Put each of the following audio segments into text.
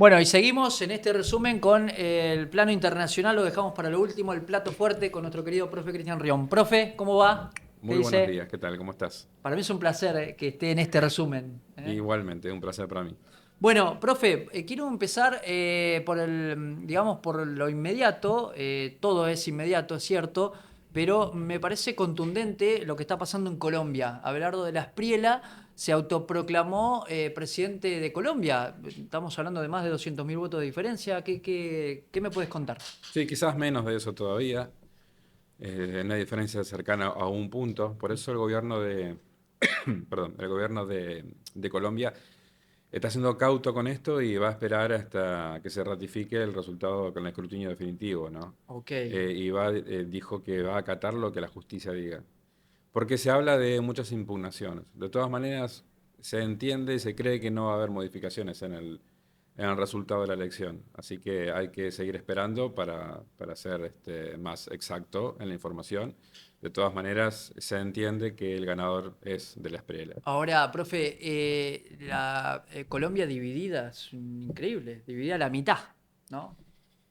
Bueno, y seguimos en este resumen con el plano internacional, lo dejamos para lo último, el plato fuerte con nuestro querido profe Cristian Rion. Profe, ¿cómo va? ¿Qué Muy buenos dice? días, ¿qué tal? ¿Cómo estás? Para mí es un placer que esté en este resumen. Igualmente, un placer para mí. Bueno, profe, quiero empezar por digamos, por lo inmediato. Todo es inmediato, es cierto, pero me parece contundente lo que está pasando en Colombia. Abelardo de la Espriella se autoproclamó presidente de Colombia. Estamos hablando de más de 200.000 votos de diferencia. ¿Qué me puedes contar? Sí, quizás menos de eso todavía, una diferencia cercana a un punto. Por eso el gobierno perdón, el gobierno de Colombia está siendo cauto con esto y va a esperar hasta que se ratifique el resultado con el escrutinio definitivo, ¿no? Ok. Dijo que va a acatar lo que la justicia diga. Porque se habla de muchas impugnaciones. De todas maneras, se entiende y se cree que no va a haber modificaciones en el resultado de la elección. Así que hay que seguir esperando para ser más exacto en la información. De todas maneras, se entiende que el ganador es de la Espriella. Ahora, profe, la Colombia dividida, es increíble, dividida a la mitad, ¿no?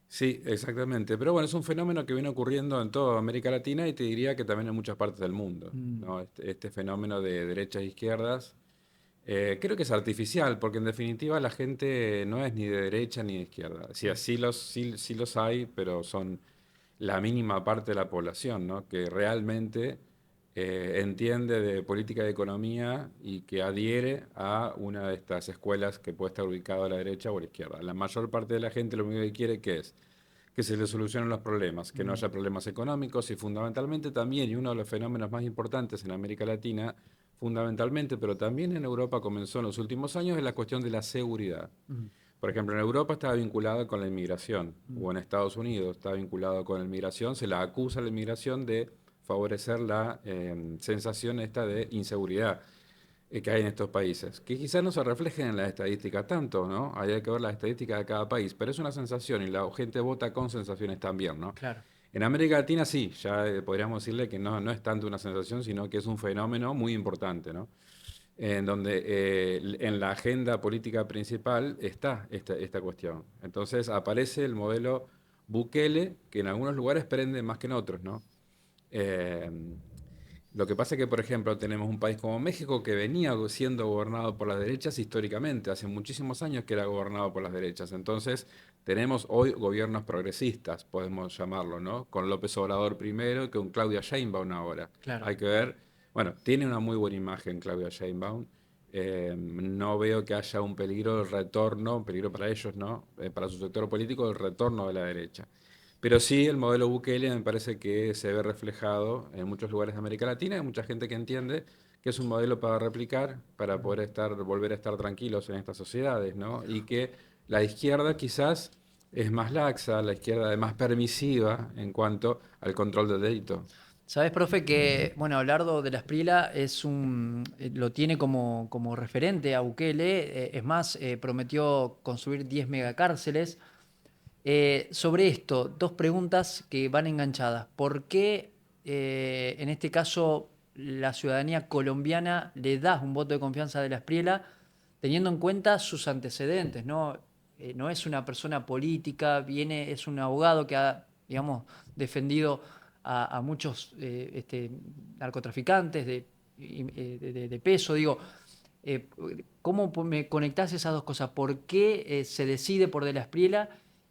Sí, exactamente. Pero bueno, es un fenómeno que viene ocurriendo en toda América Latina y te diría que también en muchas partes del mundo, Mm. ¿no? Este fenómeno de derechas e izquierdas. Creo que es artificial, porque en definitiva la gente no es ni de derecha ni de izquierda. O sea, sí los hay, pero son la mínima parte de la población, ¿no? Que realmente entiende de política de economía y que adhiere a una de estas escuelas que puede estar ubicada a la derecha o a la izquierda. La mayor parte de la gente lo único que quiere que es que se le solucionen los problemas, que no Mm. haya problemas económicos y fundamentalmente también, y uno de los fenómenos más importantes en América Latina, fundamentalmente, pero también en Europa comenzó en los últimos años, es la cuestión de la seguridad. Mm. Por ejemplo, en Europa está vinculada con la inmigración, Mm. o en Estados Unidos está vinculado con la inmigración, se la acusa a la inmigración de favorecer la sensación esta de inseguridad que hay en estos países, que quizás no se reflejen en las estadísticas tanto, ¿no? Hay que ver las estadísticas de cada país, pero es una sensación y la gente vota con sensaciones también, ¿no? Claro. En América Latina sí, ya podríamos decirle que no es tanto una sensación, sino que es un fenómeno muy importante, ¿no? En donde en la agenda política principal está esta cuestión. Entonces aparece el modelo Bukele, que en algunos lugares prende más que en otros, ¿no? Eh, lo que pasa es que, por ejemplo, tenemos un país como México que venía siendo gobernado por las derechas históricamente, hace muchísimos años que era gobernado por las derechas. Entonces, tenemos hoy gobiernos progresistas, podemos llamarlo, ¿no? Con López Obrador primero y con Claudia Sheinbaum ahora. Claro. Hay que ver, bueno, tiene una muy buena imagen Claudia Sheinbaum. No veo que haya un peligro de retorno, un peligro para ellos, ¿no? Para su sector político, del retorno de la derecha. Pero sí, el modelo Bukele me parece que se ve reflejado en muchos lugares de América Latina. Hay mucha gente que entiende que es un modelo para replicar, para poder volver a estar tranquilos en estas sociedades, ¿no? Y que la izquierda quizás es más laxa, la izquierda es más permisiva en cuanto al control del delito. Sabes, profe, que, bueno, Abelardo de la Espriella lo tiene como referente a Bukele. Es más, prometió construir 10 megacárceles. Sobre esto, dos preguntas que van enganchadas. ¿Por qué, en este caso, la ciudadanía colombiana le da un voto de confianza de la Espriella, teniendo en cuenta sus antecedentes, ¿no? No es una persona política, es un abogado que ha, digamos, defendido a muchos narcotraficantes de peso. Digo, eh, ¿cómo me conectás esas dos cosas? ¿Por qué se decide por De la Espriella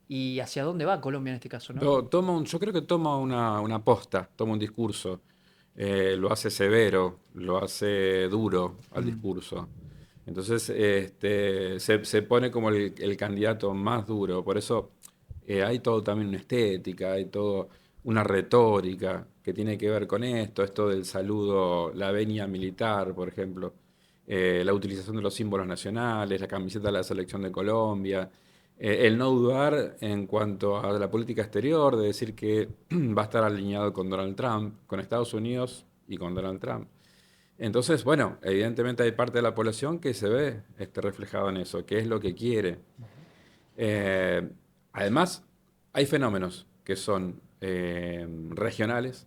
y hacia dónde va Colombia en este caso, ¿no? Yo creo que toma una posta, toma un discurso, lo hace severo, lo hace duro al Mm. discurso. Entonces se pone como el candidato más duro. Por eso hay todo también una estética, hay todo una retórica que tiene que ver con esto del saludo, la venia militar, por ejemplo, la utilización de los símbolos nacionales, la camiseta de la selección de Colombia. El no dudar en cuanto a la política exterior, de decir que va a estar alineado con Donald Trump, con Estados Unidos y con Donald Trump. Entonces, bueno, evidentemente hay parte de la población que se ve reflejado en eso, que es lo que quiere. Eh, Además, hay fenómenos que son regionales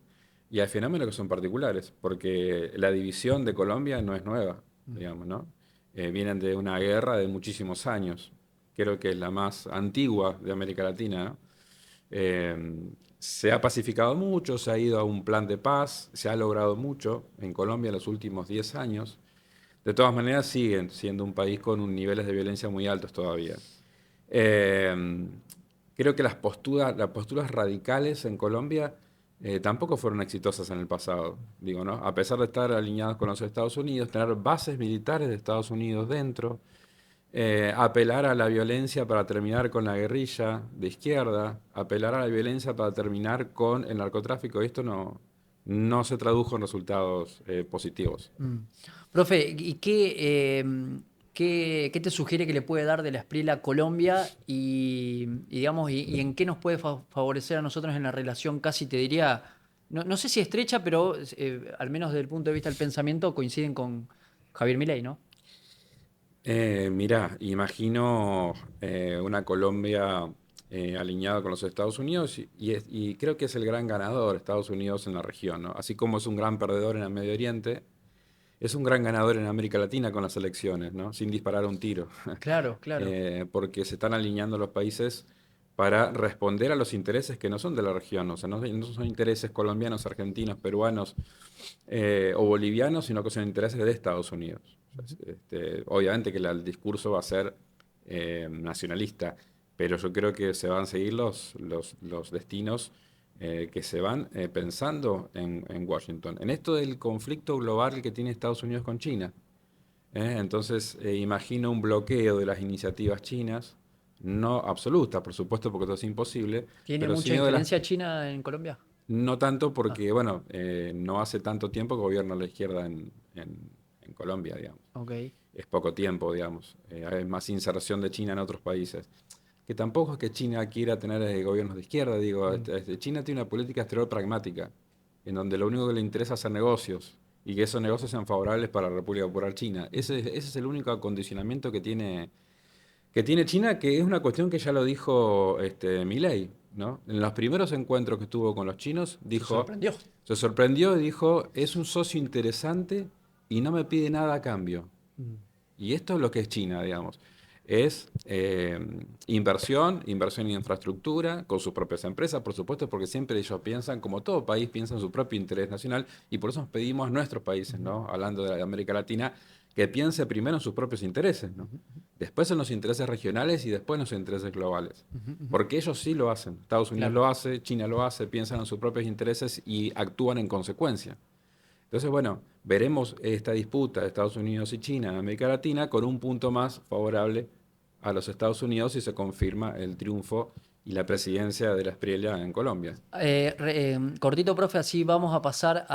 y hay fenómenos que son particulares, porque la división de Colombia no es nueva, digamos, ¿no? Vienen de una guerra de muchísimos años. creo que es la más antigua de América Latina, ¿no? Se ha pacificado mucho, se ha ido a un plan de paz, se ha logrado mucho en Colombia en los últimos 10 años. De todas maneras, siguen siendo un país con niveles de violencia muy altos todavía. Eh, Creo que las posturas radicales en Colombia tampoco fueron exitosas en el pasado. Digo, ¿no? A pesar de estar alineados con los Estados Unidos, tener bases militares de Estados Unidos dentro, apelar a la violencia para terminar con la guerrilla de izquierda, apelar a la violencia para terminar con el narcotráfico, esto no se tradujo en resultados positivos. Mm. Profe, ¿y qué te sugiere que le puede dar de la Espriella a Colombia digamos, y en qué nos puede favorecer a nosotros en la relación casi, te diría, no sé si estrecha, pero al menos desde el punto de vista del pensamiento coinciden con Javier Milei, ¿no? Mirá, imagino una Colombia alineada con los Estados Unidos y creo que es el gran ganador Estados Unidos en la región, ¿no? Así como es un gran perdedor en el Medio Oriente, es un gran ganador en América Latina con las elecciones, ¿no? Sin disparar un tiro. Claro, claro. Porque se están alineando los países para responder a los intereses que no son de la región, o sea, no son intereses colombianos, argentinos, peruanos o bolivianos, sino que son intereses de Estados Unidos. O sea, obviamente que el discurso va a ser nacionalista, pero yo creo que se van a seguir los destinos que se van pensando en Washington. En esto del conflicto global que tiene Estados Unidos con China, entonces imagino un bloqueo de las iniciativas chinas, no absoluta, por supuesto, porque eso es imposible, ¿Tiene pero mucha sí de las injerencia China en Colombia? no tanto Ah, porque, bueno, no hace tanto tiempo que gobierna la izquierda en Colombia, digamos. ok. Es poco tiempo, digamos. Hay más inserción de China en otros países. Que tampoco es que China quiera tener gobiernos de izquierda, digo. Mm. China tiene una política exterior pragmática, en donde lo único que le interesa es hacer negocios y que esos negocios sean favorables para la República Popular China. Ese es el único acondicionamiento que tiene China, que es una cuestión que ya lo dijo Milei, ¿no? En los primeros encuentros que tuvo con los chinos, Se dijo, sorprendió. se sorprendió y dijo, es un socio interesante y no me pide nada a cambio. Mm. Y esto es lo que es China, digamos. Es inversión en infraestructura, con sus propias empresas, por supuesto, porque siempre ellos piensan, como todo país, piensa en su propio interés nacional, y por eso nos pedimos a nuestros países, Ujú, ¿no? Hablando de América Latina, que piense primero en sus propios intereses, ¿no? ujú, Después en los intereses regionales y después en los intereses globales. ujú, ujú. Porque ellos sí lo hacen. Estados Unidos Claro. lo hace, China lo hace, piensan en sus propios intereses y actúan en consecuencia. Entonces, bueno, veremos esta disputa de Estados Unidos y China en América Latina con un punto más favorable a los Estados Unidos si se confirma el triunfo y la presidencia de la Espriella en Colombia. Cortito, profe, así vamos a pasar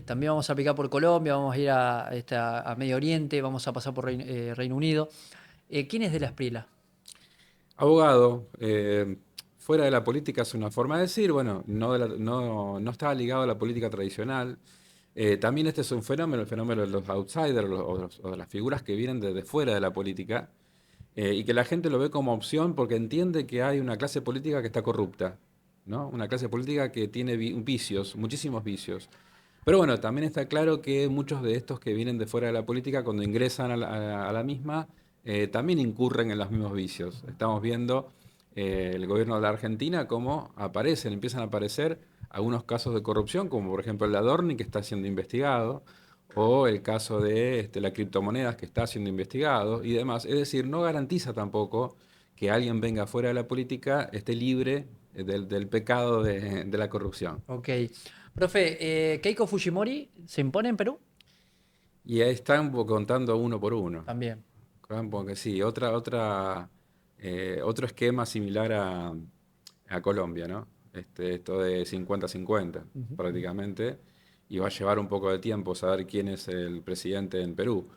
también vamos a picar por Colombia, vamos a ir a Medio Oriente, vamos a pasar por Reino Unido. ¿Quién es de la Espriella? Abogado, fuera de la política es una forma de decir, bueno, no está ligado a la política tradicional. También este es un fenómeno, el fenómeno de los outsiders o de las figuras que vienen desde fuera de la política y que la gente lo ve como opción porque entiende que hay una clase política que está corrupta, ¿no? Una clase política que tiene vicios, muchísimos vicios. Pero bueno, también está claro que muchos de estos que vienen de fuera de la política, cuando ingresan a la misma, también incurren en los mismos vicios. Estamos viendo el gobierno de la Argentina cómo empiezan a aparecer algunos casos de corrupción, como por ejemplo el de Adorni, que está siendo investigado, o el caso de las criptomonedas, que está siendo investigado y demás. Es decir, no garantiza tampoco que alguien venga fuera de la política esté libre del pecado de la corrupción. Ok. Profe, ¿Keiko Fujimori se impone en Perú? Y ahí están contando uno por uno. También. Porque sí, otro esquema similar a Colombia, ¿no? Esto de 50-50 Ujú, ujú. prácticamente, y va a llevar un poco de tiempo saber quién es el presidente en Perú.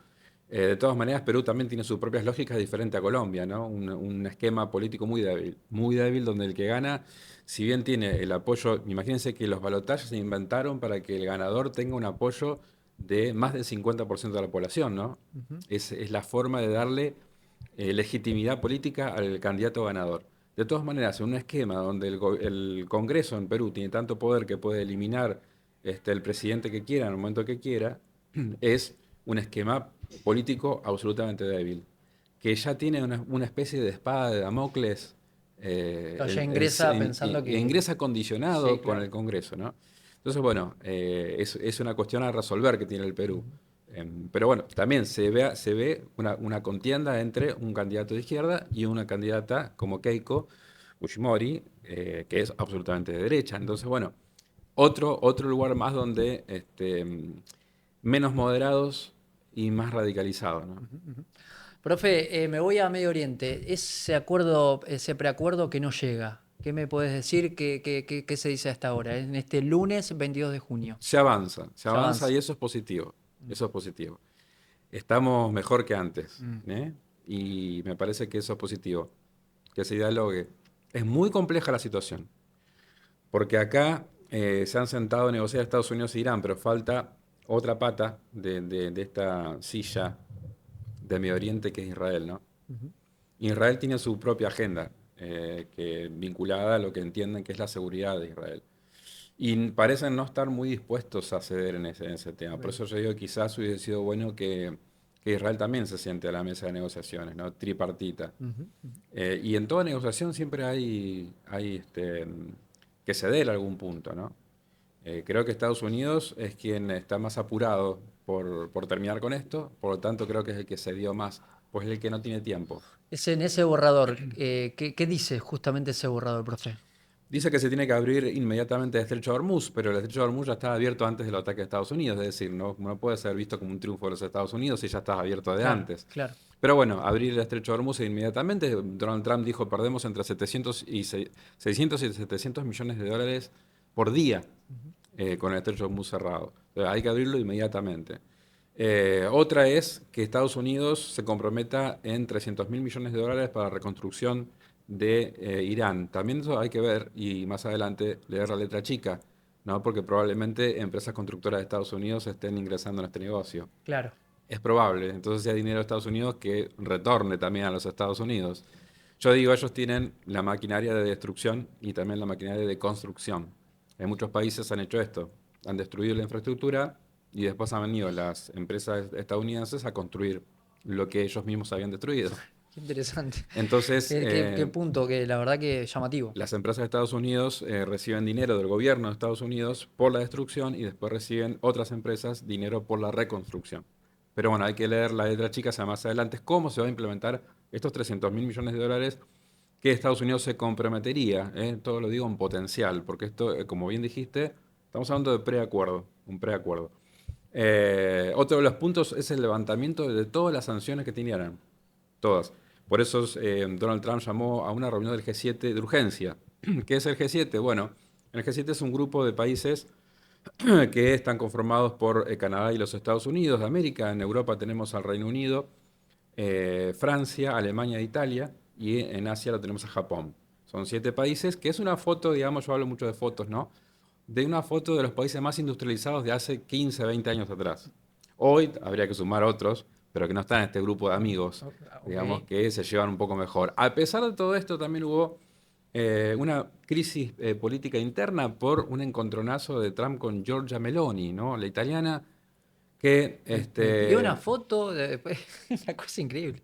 De todas maneras, Perú también tiene sus propias lógicas diferentes a Colombia, ¿no? Un esquema político muy débil, donde el que gana, si bien tiene el apoyo, imagínense que los balotajes se inventaron para que el ganador tenga un apoyo de más del 50% de la población, ¿no? Ujú. Es la forma de darle legitimidad política al candidato ganador. De todas maneras, en un esquema donde el Congreso en Perú tiene tanto poder que puede eliminar el presidente que quiera en el momento que quiera, es un esquema político absolutamente débil. que ya tiene una especie de espada de Damocles, Claro, ya ingresa pensando e que... ingresa Sí, condicionado con claro. el Congreso, ¿no? Entonces, bueno, es una cuestión a resolver que tiene el Perú. Ujú. Pero bueno, también se ve una contienda entre un candidato de izquierda y una candidata como Keiko Fujimori, que es absolutamente de derecha. Entonces, bueno, otro lugar más donde menos moderados y más radicalizados, ¿no? Ujú, ujú. Profe, me voy a Medio Oriente. Ese acuerdo, ese preacuerdo que no llega. ¿Qué me puedes decir? ¿Qué se dice hasta ahora? En este lunes 22 de junio. Se Se avanza avanza. y eso es positivo, Mm, eso es positivo. Estamos mejor que antes, mm. ¿eh? Y me parece que eso es positivo, que se dialogue. Es muy compleja la situación, porque acá se han sentado a negociar Estados Unidos e Irán, pero falta otra pata de esta silla de Medio Oriente que es Israel, ¿no? Ujú. Israel tiene su propia agenda, vinculada a lo que entienden que es la seguridad de Israel. Y parecen no estar muy dispuestos a ceder en ese tema. Por Ok. eso yo digo, quizás hubiese sido bueno que Israel también se siente a la mesa de negociaciones, ¿no? Tripartita. Ujú, ujú. Y en toda negociación siempre hay que ceder a algún punto, ¿no? Creo que Estados Unidos es quien está más apurado por terminar con esto, por lo tanto creo que es el que cedió más, pues es el que no tiene tiempo. En ese borrador, ¿qué dice justamente ese borrador, profe? Dice que se tiene que abrir inmediatamente el estrecho de Hormuz, pero el estrecho de Hormuz ya estaba abierto antes del ataque de Estados Unidos, es decir, no puede ser visto como un triunfo de los Estados Unidos si ya estaba abierto de Claro, antes. claro. Pero bueno, abrir el estrecho de Hormuz inmediatamente, Donald Trump dijo perdemos entre 600 y 700 millones de dólares por día Ujú. con el estrecho de Hormuz cerrado. Entonces, hay que abrirlo inmediatamente. Otra es que Estados Unidos se comprometa en 300 mil millones de dólares para la reconstrucción de Irán. También eso hay que ver y más adelante leer la letra chica, ¿no? Porque probablemente empresas constructoras de Estados Unidos estén ingresando en este negocio. Claro. Es probable, entonces si hay dinero de Estados Unidos que retorne también a los Estados Unidos. Yo digo, ellos tienen la maquinaria de destrucción y también la maquinaria de construcción. En muchos países han hecho esto, han destruido la infraestructura y después han venido las empresas estadounidenses a construir lo que ellos mismos habían destruido. Qué interesante. Entonces, Qué punto, que la verdad que llamativo. las empresas de Estados Unidos reciben dinero del gobierno de Estados Unidos por la destrucción y después reciben otras empresas dinero por la reconstrucción. Pero bueno, hay que leer la letra chica, sea más adelante, cómo se va a implementar estos 300 mil millones de dólares que Estados Unidos se comprometería. Todo lo digo en potencial, porque esto, como bien dijiste, estamos hablando de preacuerdo, un preacuerdo. Otro de los puntos es el levantamiento de todas las sanciones que tenían, todas. Por eso Donald Trump llamó a una reunión del G7 de urgencia. ¿Qué es el G7? Bueno, el G7 es un grupo de países que están conformados por Canadá y los Estados Unidos de América. En Europa tenemos al Reino Unido, Francia, Alemania e Italia, y en Asia lo tenemos a Japón. Son 7 países, que es una foto, digamos, yo hablo mucho de fotos, ¿no? De una foto de los países más industrializados de hace 15, 20 años atrás. Hoy habría que sumar otros, pero que no están en este grupo de amigos, Ok. digamos, que se llevan un poco mejor. A pesar de todo esto, también hubo una crisis política interna por un encontronazo de Trump con Giorgia Meloni, ¿no? La italiana, que Le pidió una foto, después, una cosa increíble.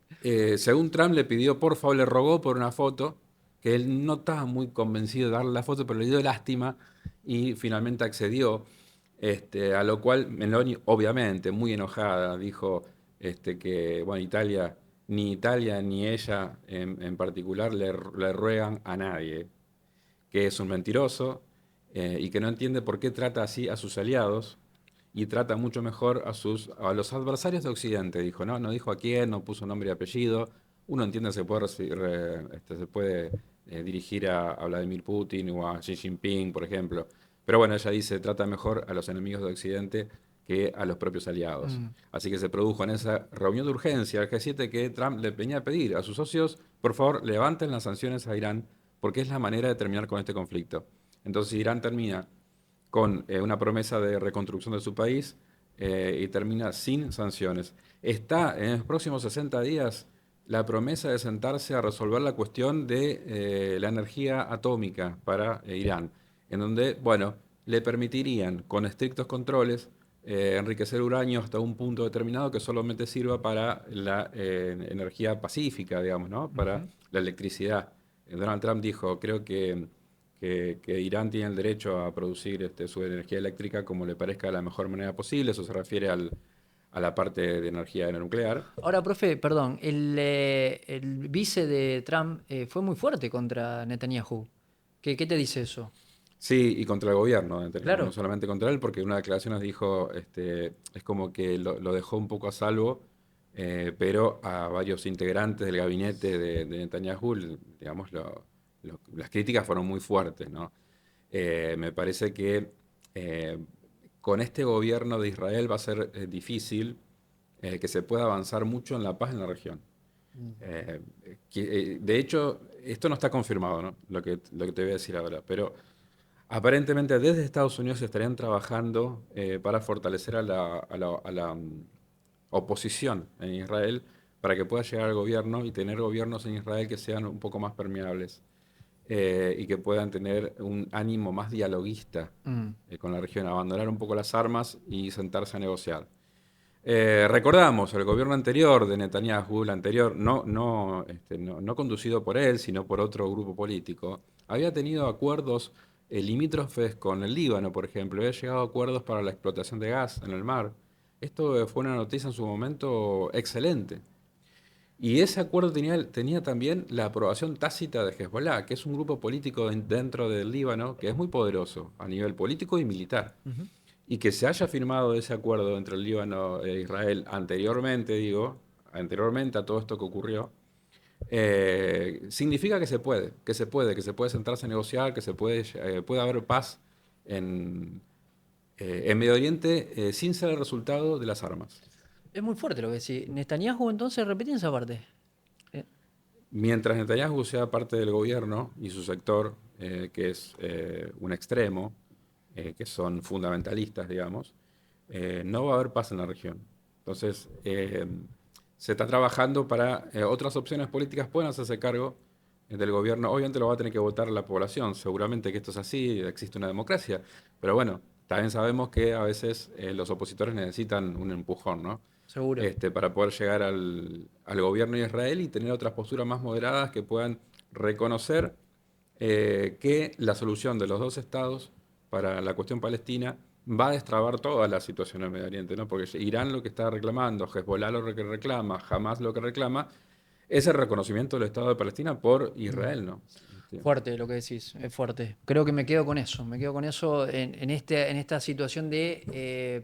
según Trump le pidió, por favor, le rogó por una foto, que él no estaba muy convencido de darle la foto, pero le dio lástima y finalmente accedió, a lo cual Meloni, obviamente, muy enojada, dijo que, bueno, Italia ni ella en particular le ruegan a nadie, que es un mentiroso y que no entiende por qué trata así a sus aliados y trata mucho mejor a los adversarios de Occidente, dijo, ¿no? No dijo a quién, no puso nombre y apellido. Uno entiende que se puede dirigir a Vladimir Putin o a Xi Jinping, por ejemplo. Pero bueno, ella dice, trata mejor a los enemigos de Occidente que a los propios aliados. Mm. Así que se produjo en esa reunión de urgencia al G7 que Trump le venía a pedir a sus socios, por favor, levanten las sanciones a Irán porque es la manera de terminar con este conflicto. Entonces Irán termina con una promesa de reconstrucción de su país y termina sin sanciones. Está en los próximos 60 días la promesa de sentarse a resolver la cuestión de la energía atómica para Irán, en donde, bueno, le permitirían con estrictos controles enriquecer uranio hasta un punto determinado que solamente sirva para la energía pacífica, digamos, ¿no? Para Ujú. la electricidad. Donald Trump dijo, creo que Irán tiene el derecho a producir su energía eléctrica como le parezca de la mejor manera posible. Eso se refiere a la parte de energía nuclear. Ahora, profe, perdón, el vice de Trump fue muy fuerte contra Netanyahu. ¿Qué te dice eso? Sí, y contra el gobierno de Netanyahu, no Claro. solamente contra él, porque en una declaración nos dijo, es como que lo dejó un poco a salvo, pero a varios integrantes del gabinete de Netanyahu, digamos, las críticas fueron muy fuertes, ¿no? Me parece que eh, con este gobierno de Israel va a ser difícil que se pueda avanzar mucho en la paz en la región. Mm. Eh, de hecho, esto no está confirmado, ¿no? Lo que te voy a decir ahora, pero aparentemente desde Estados Unidos estarían trabajando para fortalecer a la oposición en Israel para que pueda llegar al gobierno y tener gobiernos en Israel que sean un poco más permeables y que puedan tener un ánimo más dialoguista Mm. con la región, abandonar un poco las armas y sentarse a negociar. Recordamos, el gobierno anterior de Netanyahu, el anterior, no conducido por él, sino por otro grupo político, había tenido acuerdos limítrofes con el Líbano, por ejemplo, había llegado a acuerdos para la explotación de gas en el mar. Esto fue una noticia en su momento excelente. Y ese acuerdo tenía también la aprobación tácita de Hezbollah, que es un grupo político dentro del Líbano que es muy poderoso a nivel político y militar. Ujú. Y que se haya firmado ese acuerdo entre el Líbano e Israel anteriormente, digo, anteriormente a todo esto que ocurrió, significa que se puede sentarse a negociar, puede haber paz en, en Medio Oriente sin ser el resultado de las armas. Es muy fuerte lo que decís. Netanyahu, entonces, repetí esa parte. Eh, Mientras Netanyahu sea parte del gobierno y su sector, que es un extremo, que son fundamentalistas, digamos, no va a haber paz en la región. Entonces, se está trabajando para otras opciones políticas puedan hacerse cargo del gobierno. Obviamente lo va a tener que votar la población, seguramente que esto es así, existe una democracia, pero bueno, también sabemos que a veces los opositores necesitan un empujón, ¿no? Seguro. Para poder llegar al gobierno de Israel y tener otras posturas más moderadas que puedan reconocer que la solución de los dos estados para la cuestión palestina va a destrabar toda la situación en Medio Oriente, ¿no? Porque Irán lo que está reclamando, Hezbollah lo que reclama, Hamas lo que reclama, es el reconocimiento del Estado de Palestina por Mm. Israel, ¿no? Fuerte lo que decís, es fuerte. Creo que me quedo con eso en esta situación de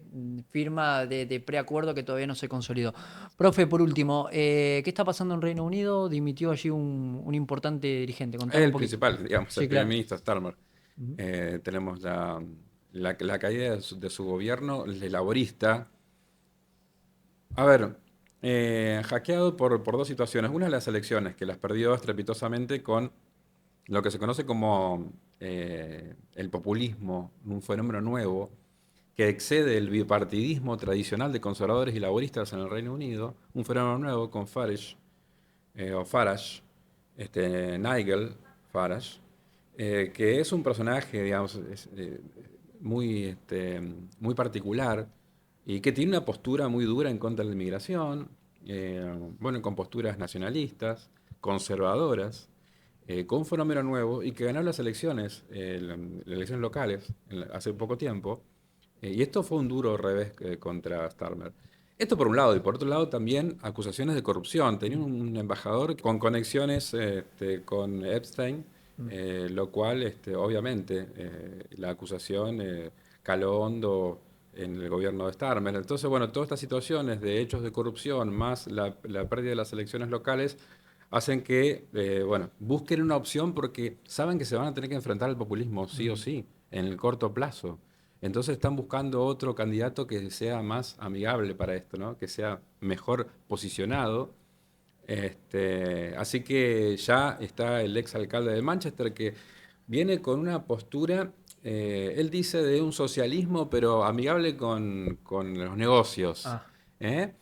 firma de preacuerdo que todavía no se consolidó. Profe, por último, ¿qué está pasando en Reino Unido? Dimitió allí un importante dirigente, contame un El poquito. principal, digamos, el Sí, primer claro. ministro Starmer. Ujú. Tenemos la caída de su gobierno, el laborista. A ver, hackeado por dos situaciones. Una, las elecciones, que las perdió estrepitosamente con lo que se conoce como el populismo, un fenómeno nuevo que excede el bipartidismo tradicional de conservadores y laboristas en el Reino Unido, un fenómeno nuevo con Farage, Nigel Farage, que es un personaje, digamos, muy, muy particular y que tiene una postura muy dura en contra de la inmigración, bueno, con posturas nacionalistas, conservadoras, con un fenómeno nuevo y que ganó las elecciones, las elecciones locales hace poco tiempo. Y esto fue un duro revés contra Starmer. Esto por un lado, y por otro lado también acusaciones de corrupción. Tenía Mm. un embajador con conexiones con Epstein, Mm. lo cual obviamente la acusación caló hondo en el gobierno de Starmer. Entonces, bueno, todas estas situaciones de hechos de corrupción más la pérdida de las elecciones locales hacen que, bueno, busquen una opción porque saben que se van a tener que enfrentar al populismo sí o Mm. sí, en el corto plazo. Entonces están buscando otro candidato que sea más amigable para esto, ¿no? Que sea mejor posicionado. Así que ya está el ex alcalde de Manchester que viene con una postura, él dice de un socialismo, pero amigable con los negocios. Ah, ¿Eh?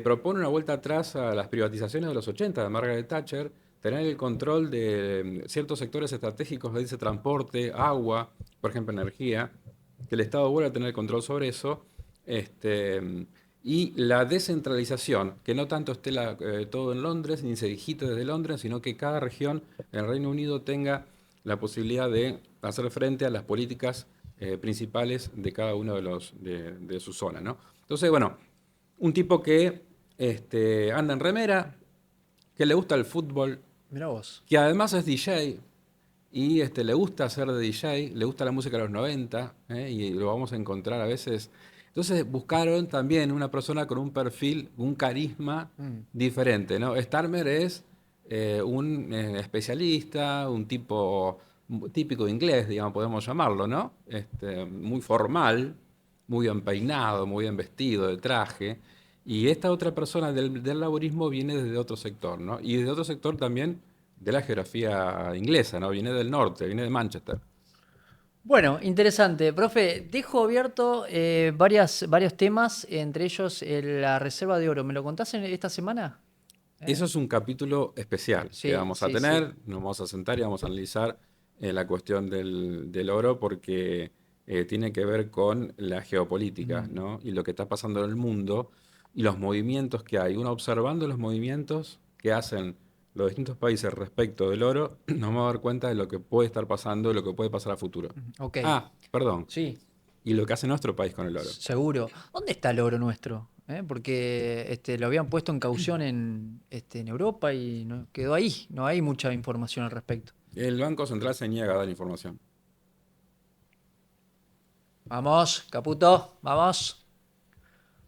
Propone una vuelta atrás a las privatizaciones de los 80 de Margaret Thatcher, tener el control de ciertos sectores estratégicos, le dice transporte, agua, por ejemplo energía, que el Estado vuelva a tener el control sobre eso, Y la descentralización, que no tanto esté todo en Londres, ni se digite desde Londres, sino que cada región en el Reino Unido tenga la posibilidad de hacer frente a las políticas principales de cada uno de su zona, ¿no? Entonces, bueno, un tipo que anda en remera, que le gusta el fútbol, Mirá vos. que además es DJ y le gusta hacer de DJ, le gusta la música de los 90, y lo vamos a encontrar a veces. Entonces buscaron también una persona con un perfil, un carisma Mm. diferente, ¿no? Starmer es un especialista, un tipo típico inglés, digamos, podemos llamarlo, ¿no? Muy formal, muy bien peinado, muy bien vestido, de traje. Y esta otra persona del laborismo viene desde otro sector, ¿no? Y desde otro sector también de la geografía inglesa, ¿no? Viene del norte, viene de Manchester. Bueno, interesante. Profe, dejo abierto varios temas, entre ellos la reserva de oro. ¿Me lo contás esta semana? Eso es un capítulo especial que Sí, vamos a sí, sí. tener, nos vamos a sentar y vamos a analizar la cuestión del oro porque tiene que ver con la geopolítica, Mm. ¿no? Y lo que está pasando en el mundo y los movimientos que hay. Uno observando los movimientos que hacen los distintos países respecto del oro, nos vamos a dar cuenta de lo que puede estar pasando, de lo que puede pasar a futuro. Ok, Ah, perdón. sí, Y lo que hace nuestro país con el oro. seguro. ¿Dónde está el oro nuestro? Porque lo habían puesto en caución en Europa y quedó ahí. No hay mucha información al respecto. El Banco Central se niega a dar información. Vamos, Caputo, vamos.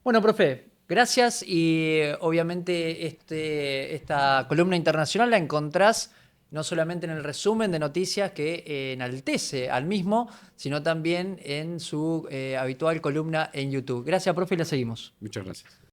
Bueno, profe, gracias y obviamente esta columna internacional la encontrás no solamente en el resumen de noticias que enaltece al mismo, sino también en su habitual columna en YouTube. Gracias, profe, y la seguimos. Muchas gracias.